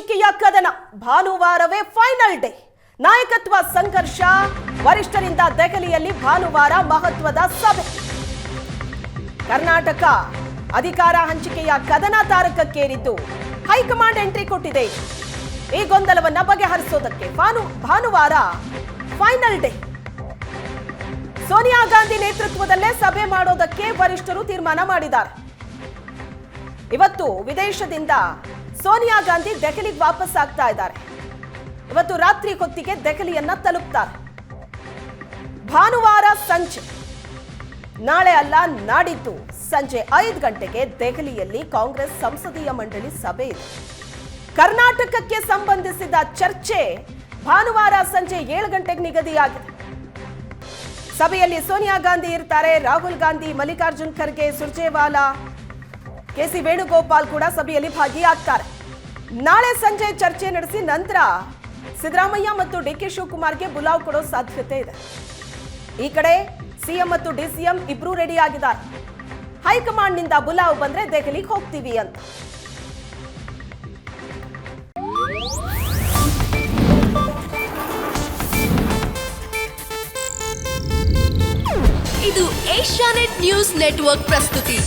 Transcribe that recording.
ಹಂಚಿಕೆಯ ಕದನ ಭಾನುವಾರವೇ final day. ನಾಯಕತ್ವ ಸಂಘರ್ಷ, ವರಿಷ್ಠರಿಂದ ದೆಹಲಿಯಲ್ಲಿ ಭಾನುವಾರ ಮಹತ್ವದ ಸಭೆ. ಕರ್ನಾಟಕ ಅಧಿಕಾರ ಹಂಚಿಕೆಯ ಕದನ ತಾರಕಕ್ಕೇರಿದ್ದು ಹೈಕಮಾಂಡ್ ಎಂಟ್ರಿ ಕೊಟ್ಟಿದೆ. ಈ ಗೊಂದಲವನ್ನ ಬಗೆಹರಿಸೋದಕ್ಕೆ ಭಾನುವಾರ ಫೈನಲ್ ಡೇ. ಸೋನಿಯಾ ಗಾಂಧಿ ನೇತೃತ್ವದಲ್ಲೇ ಸಭೆ ಮಾಡೋದಕ್ಕೆ ವರಿಷ್ಠರು ತೀರ್ಮಾನ ಮಾಡಿದ್ದಾರೆ. ಇವತ್ತು ವಿದೇಶದಿಂದ ಸೋನಿಯಾ ಗಾಂಧಿ ದೆಹಲಿಗೆ ವಾಪಸ್ ಆಗ್ತಾ ಇದ್ದಾರೆ. ಇವತ್ತು ರಾತ್ರಿ ಹೊತ್ತಿಗೆ ದೆಹಲಿಯನ್ನ ತಲುಪ್ತಾರೆ. ಭಾನುವಾರ ಸಂಜೆ, ನಾಳೆ ಅಲ್ಲ ನಾಡಿದ್ದು ಸಂಜೆ 5 ಗಂಟೆಗೆ ದೆಹಲಿಯಲ್ಲಿ ಕಾಂಗ್ರೆಸ್ ಸಂಸದೀಯ ಮಂಡಳಿ ಸಭೆ ಇದೆ. ಕರ್ನಾಟಕಕ್ಕೆ ಸಂಬಂಧಿಸಿದ ಚರ್ಚೆ ಭಾನುವಾರ ಸಂಜೆ 7 ಗಂಟೆಗೆ ನಿಗದಿಯಾಗಿದೆ. ಸಭೆಯಲ್ಲಿ ಸೋನಿಯಾ ಗಾಂಧಿ ಇರ್ತಾರೆ, ರಾಹುಲ್ ಗಾಂಧಿ, ಮಲ್ಲಿಕಾರ್ಜುನ್ ಖರ್ಗೆ, ಸುರ್ಜೇವಾಲಾ, ಕೆಸಿ ವೇಣುಗೋಪಾಲ್ ಕೂಡ ಸಭೆಯಲ್ಲಿ ಭಾಗಿಯಾಗ್ತಾರೆ. ನಾಳೆ ಸಂಜೆ ಚರ್ಚೆ ನಡೆಸಿ ನಂತರ ಸಿದ್ದರಾಮಯ್ಯ ಮತ್ತು ಡಿಕೆ ಶಿವಕುಮಾರ್ಗೆ ಬುಲಾವ್ ಕೊಡೋ ಸಾಧ್ಯತೆ ಇದೆ. ಈ ಕಡೆ ಸಿಎಂ ಮತ್ತು ಡಿಸಿಎಂ ಇಬ್ರು ರೆಡಿ ಆಗಿದ್ದಾರೆ. ಹೈಕಮಾಂಡ್ ನಿಂದ ಬುಲಾವ್ ಬಂದ್ರೆ ದೆಹಲಿಗೆ ಹೋಗ್ತೀವಿ ಅಂತ. ಇದು ಏಷ್ಯಾನೆಟ್ ನ್ಯೂಸ್ ನೆಟ್ವರ್ಕ್ ಪ್ರಸ್ತುತಿ.